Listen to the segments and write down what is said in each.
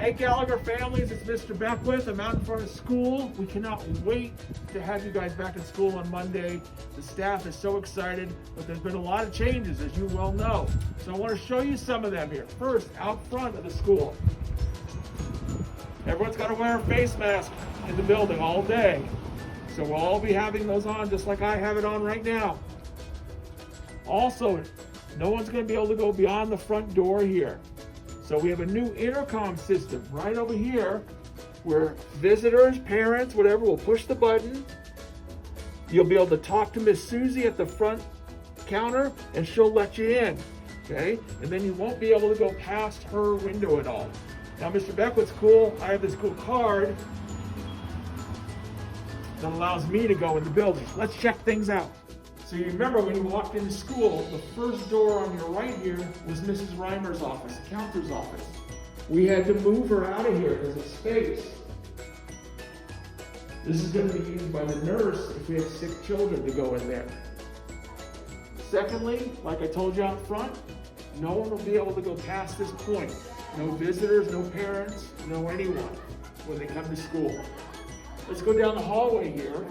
Hey Gallagher families, it's Mr. Beckwith. I'm out in front of school. We cannot wait to have you guys back in school on Monday. The staff is so excited, but there's been a lot of changes, as you well know. So I want to show you some of them here. First, out front of the school. Everyone's got to wear a face mask in the building all day. So we'll all be having those on just like I have it on right now. Also, no one's going to be able to go beyond the front door here. So we have a new intercom system right over here where visitors, parents, whatever, will push the button. You'll be able to talk to Miss Susie at the front counter and she'll let you in, okay? And then you won't be able to go past her window at all. Now, Mr. Beckwith's cool. I have this cool card that allows me to go in the building. Let's check things out. So you remember when you walked into school, the first door on your right here was Mrs. Reimer's office, the counselor's office. We had to move her out of here because of space. This is going to be used by the nurse if we have sick children to go in there. Secondly, like I told you out front, no one will be able to go past this point. No visitors, no parents, no anyone when they come to school. Let's go down the hallway here.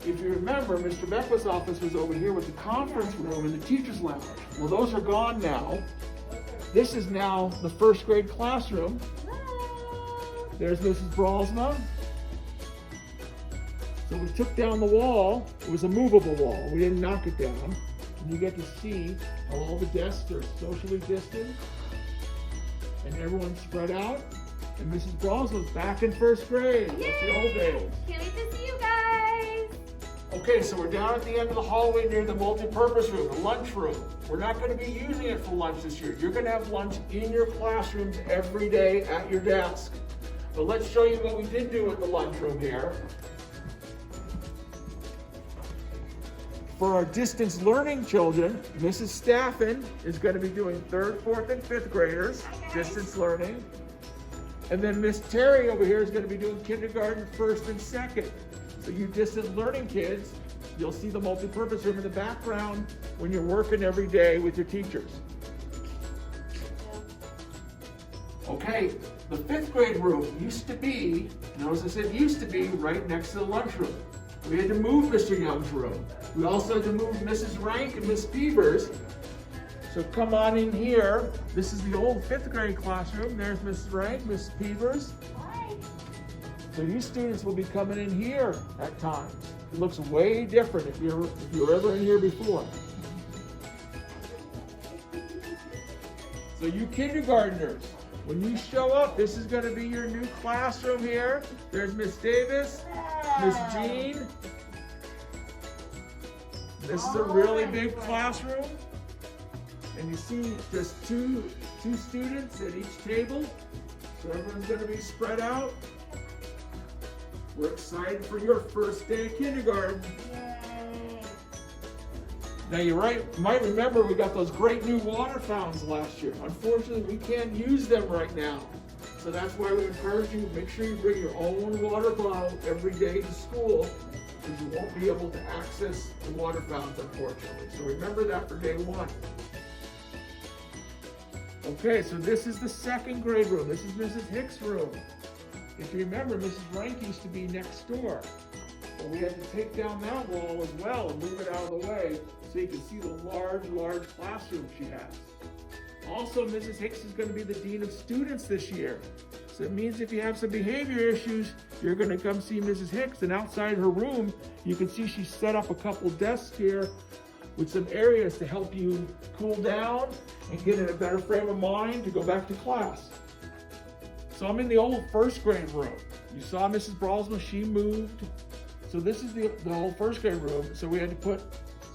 If you remember, Mr. Beckwith's office was over here with the conference room and the teacher's lounge. Well, those are gone now. This is now the first grade classroom. There's Mrs. Bralsma. So we took down the wall. It was a movable wall. We didn't knock it down. And you get to see how all the desks are socially distanced and everyone's spread out. And Mrs. Bralsma's back in first grade. Yay! That's the old days. Can't wait to see you guys. Okay, so we're down at the end of the hallway near the multi-purpose room, the lunchroom. We're not going to be using it for lunch this year. You're going to have lunch in your classrooms every day at your desk. But let's show you what we did do at the lunchroom here. For our distance learning children, Mrs. Staffen is going to be doing 3rd, 4th, and 5th graders, distance learning. And then Miss Terry over here is going to be doing kindergarten, 1st, and 2nd. So you distant learning kids, you'll see the multi-purpose room in the background when you're working every day with your teachers. Okay, the 5th grade room used to be, notice I said used to be, right next to the lunchroom. We had to move Mr. Young's room. We also had to move Mrs. Rank and Miss Peavers. So come on in here. This is the old 5th grade classroom. There's Mrs. Rank, Miss Peavers. Hi. So you students will be coming in here at times. It looks way different if you were ever in here before. So you kindergartners, when you show up, this is going to be your new classroom here. There's Miss Davis, Miss Jean. This is a really big classroom. And you see just two students at each table. So everyone's going to be spread out. We're excited for your first day of kindergarten. Yay. Now you might remember we got those great new water fountains last year. Unfortunately, we can't use them right now. So that's why we encourage you, make sure you bring your own water bottle every day to school, because you won't be able to access the water fountains, unfortunately. So remember that for day one. Okay, so this is the 2nd grade room. This is Mrs. Hicks' room. If you remember, Mrs. Rank used to be next door. But we had to take down that wall as well and move it out of the way so you can see the large classroom she has. Also, Mrs. Hicks is going to be the Dean of Students this year. So it means if you have some behavior issues, you're going to come see Mrs. Hicks, and outside her room, you can see she's set up a couple desks here with some areas to help you cool down and get in a better frame of mind to go back to class. So I'm in the old 1st grade room. You saw Mrs. Bralsma, she moved. So this is the old 1st grade room. So we had to put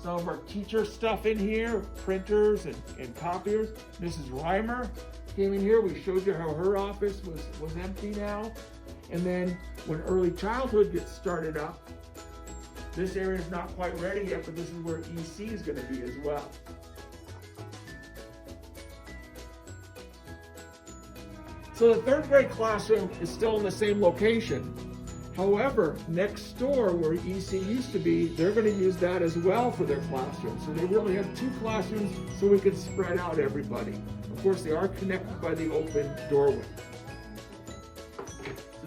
some of our teacher stuff in here, printers and copiers. Mrs. Reimer came in here. We showed you how her office was empty now. And then when early childhood gets started up, this area is not quite ready yet, but this is where EC is going to be as well. So the 3rd grade classroom is still in the same location. However, next door where EC used to be, they're going to use that as well for their classroom. So they really have 2 classrooms so we can spread out everybody. Of course, they are connected by the open doorway.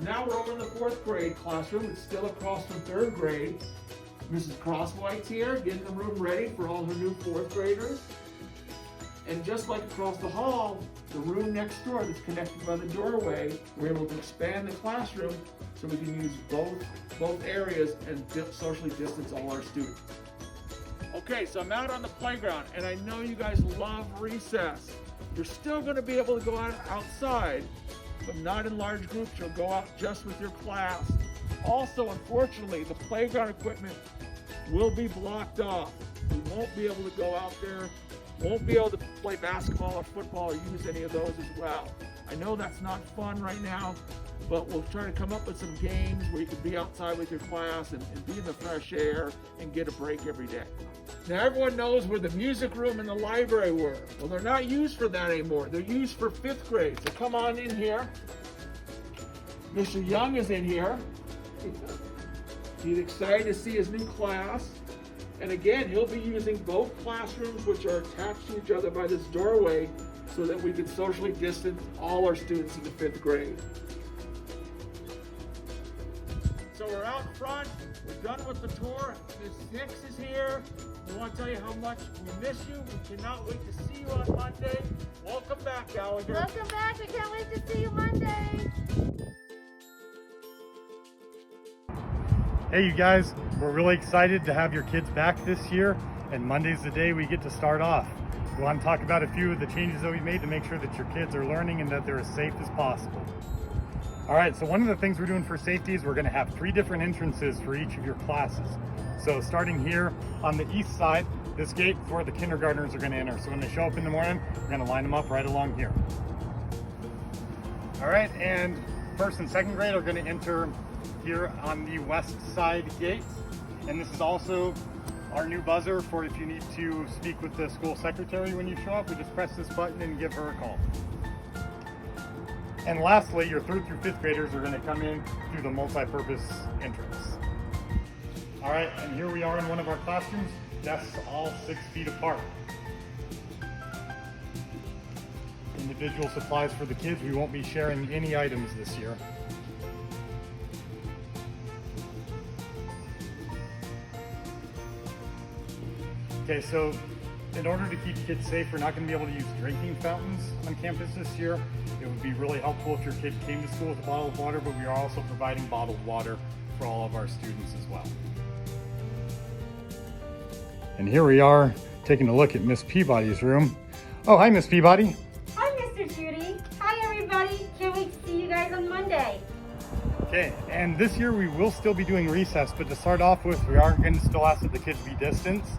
now we're over in the 4th grade classroom. It's still across from 3rd grade. Mrs. Crosswhite's here, getting the room ready for all her new 4th graders. And just like across the hall, the room next door that's connected by the doorway, we're able to expand the classroom so we can use both areas and socially distance all our students. Okay, so I'm out on the playground, and I know you guys love recess. You're still going to be able to go outside, but not in large groups. You'll go out just with your class. Also, unfortunately, the playground equipment will be blocked off. We won't be able to go out there, won't be able to play basketball or football or use any of those as well. I know that's not fun right now, but we'll try to come up with some games where you can be outside with your class and be in the fresh air and get a break every day. Now everyone knows where the music room and the library were. Well, they're not used for that anymore. They're used for 5th grade. So come on in here. Mr. Young is in here. He's excited to see his new class. And again, he'll be using both classrooms, which are attached to each other by this doorway, so that we can socially distance all our students in the 5th grade. So we're out front, we're done with the tour. Ms. Hicks is here. We want to tell you how much we miss you. We cannot wait to see you on Monday. Welcome back, Gallagher. Welcome back. We can't wait to see you Monday. Hey you guys, we're really excited to have your kids back this year, and Monday's the day we get to start off. We want to talk about a few of the changes that we made to make sure that your kids are learning and that they're as safe as possible. All right, so one of the things we're doing for safety is we're going to have 3 different entrances for each of your classes. So starting here on the east side, this gate is where the kindergartners are going to enter. So when they show up in the morning, we're going to line them up right along here. All right, and 1st and 2nd grade are going to enter here on the west side gate. And this is also our new buzzer for if you need to speak with the school secretary when you show up. We just press this button and give her a call. And lastly, your 3rd through 5th graders are going to come in through the multi-purpose entrance. All right, and here we are in one of our classrooms, desks all 6 feet apart. Individual supplies for the kids. We won't be sharing any items this year. Okay, so in order to keep kids safe, we're not going to be able to use drinking fountains on campus this year. It would be really helpful if your kid came to school with a bottle of water, but we are also providing bottled water for all of our students as well. And here we are taking a look at Miss Peabody's room. Oh, hi, Miss Peabody. Hi, Mr. Judy. Hi, everybody. Can't wait to see you guys on Monday. Okay, and this year we will still be doing recess, but to start off with, we are going to still ask that the kids be distanced.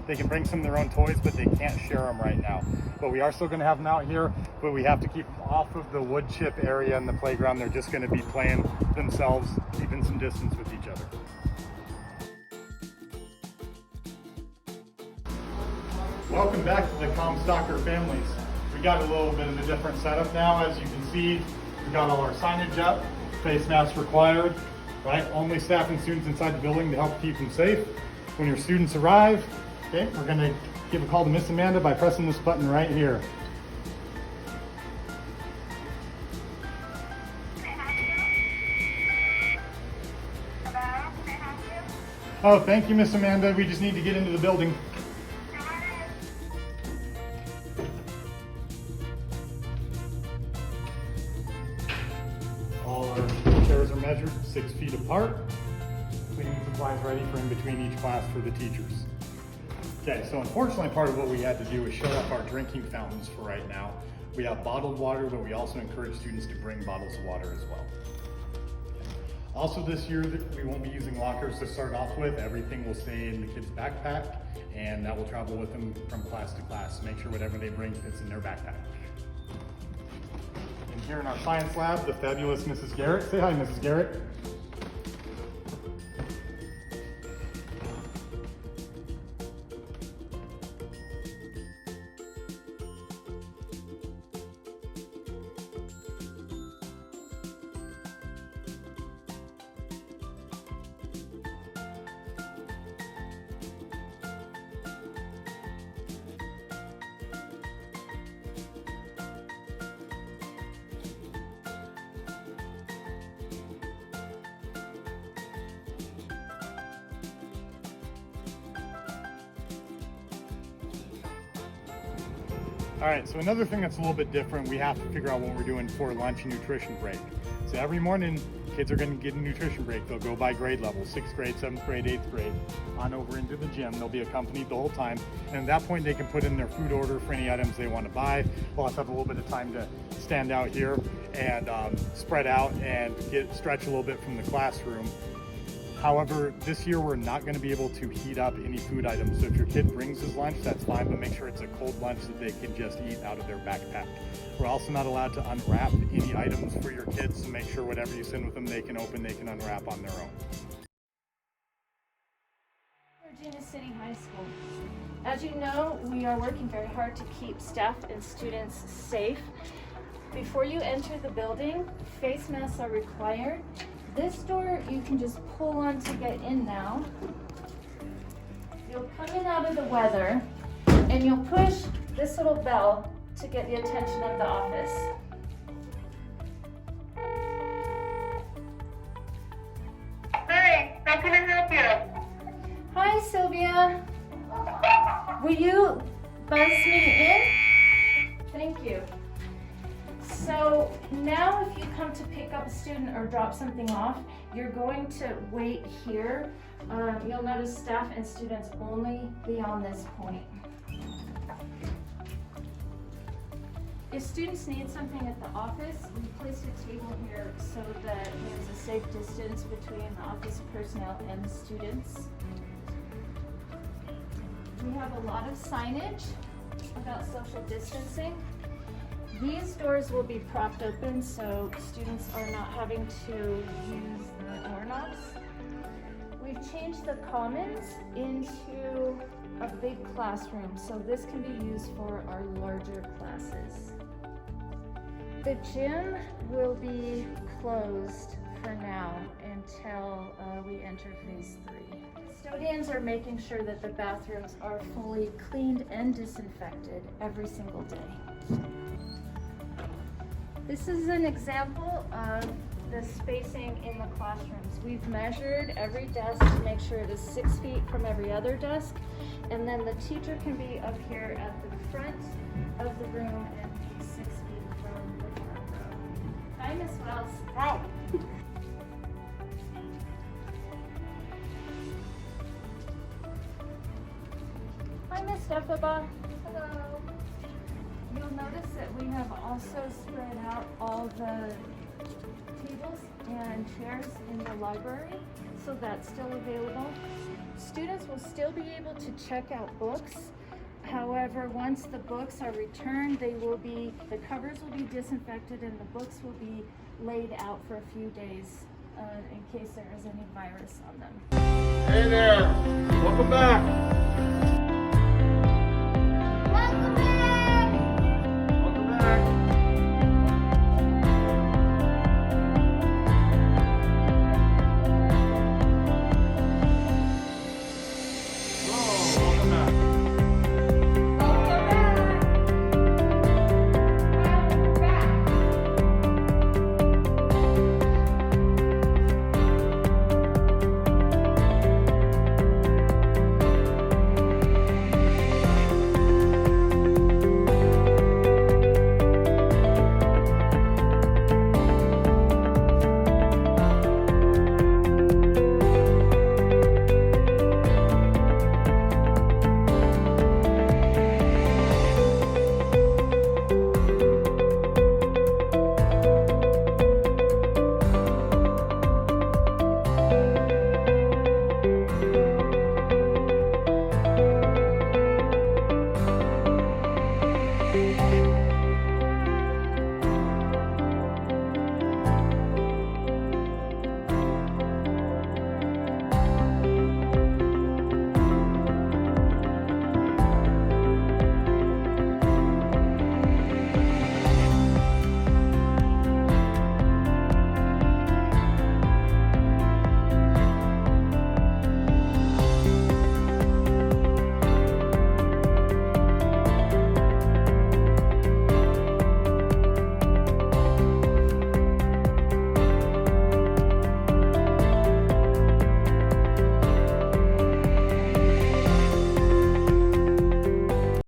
They can bring some of their own toys, but they can't share them right now. But we are still going to have them out here, but we have to keep them off of the wood chip area in the playground. They're just going to be playing themselves, keeping some distance with each other. Welcome back to the Comstocker families. We got a little bit of a different setup now. As you can see, we got all our signage up, face masks required, right? Only staff and students inside the building to help keep them safe. When your students arrive, okay, we're gonna give a call to Miss Amanda by pressing this button right here. Oh, thank you, Miss Amanda. We just need to get into the building. All our chairs are measured 6 feet apart. Cleaning supplies ready for in between each class for the teachers. Okay, so unfortunately part of what we had to do is shut off our drinking fountains for right now. We have bottled water, but we also encourage students to bring bottles of water as well. Also this year, we won't be using lockers to start off with. Everything will stay in the kids' backpack, and that will travel with them from class to class. Make sure whatever they bring fits in their backpack. And here in our science lab, the fabulous Mrs. Garrett. Say hi, Mrs. Garrett. All right, so another thing that's a little bit different, we have to figure out what we're doing for lunch and nutrition break. So every morning, kids are going to get a nutrition break. They'll go by grade level, 6th grade, 7th grade, 8th grade, on over into the gym. They'll be accompanied the whole time. And at that point, they can put in their food order for any items they want to buy. We'll also have a little bit of time to stand out here and spread out and stretch a little bit from the classroom. However, this year we're not going to be able to heat up any food items. So if your kid brings his lunch, that's fine, but make sure it's a cold lunch that they can just eat out of their backpack. We're also not allowed to unwrap any items for your kids, so make sure whatever you send with them, they can open, they can unwrap on their own. Virginia City High School. As you know, we are working very hard to keep staff and students safe. Before you enter the building, face masks are required. This door you can just pull on to get in now. You'll come in out of the weather and you'll push this little bell to get the attention of the office. Hi, how can I help you? Hi Sylvia. Will you buzz me in? Thank you. So now if you come to pick up a student or drop something off, you're going to wait here. You'll notice staff and students only beyond this point. If students need something at the office, we place a table here so that there's a safe distance between the office personnel and the students. We have a lot of signage about social distancing. These doors will be propped open so students are not having to use the doorknobs. We've changed the commons into a big classroom, so this can be used for our larger classes. The gym will be closed for now until we enter phase 3. Custodians are making sure that the bathrooms are fully cleaned and disinfected every single day. This is an example of the spacing in the classrooms. We've measured every desk to make sure it is 6 feet from every other desk, and then the teacher can be up here at the front of the room and be 6 feet from the front row. Hi, Miss Wells. Hi. Hi, Miss Steffaba. Hello. You'll notice that we have also spread out all the tables and chairs in the library, so that's still available. Students will still be able to check out books. However, once the books are returned, the covers will be disinfected and the books will be laid out for a few days in case there is any virus on them. Hey there, welcome back.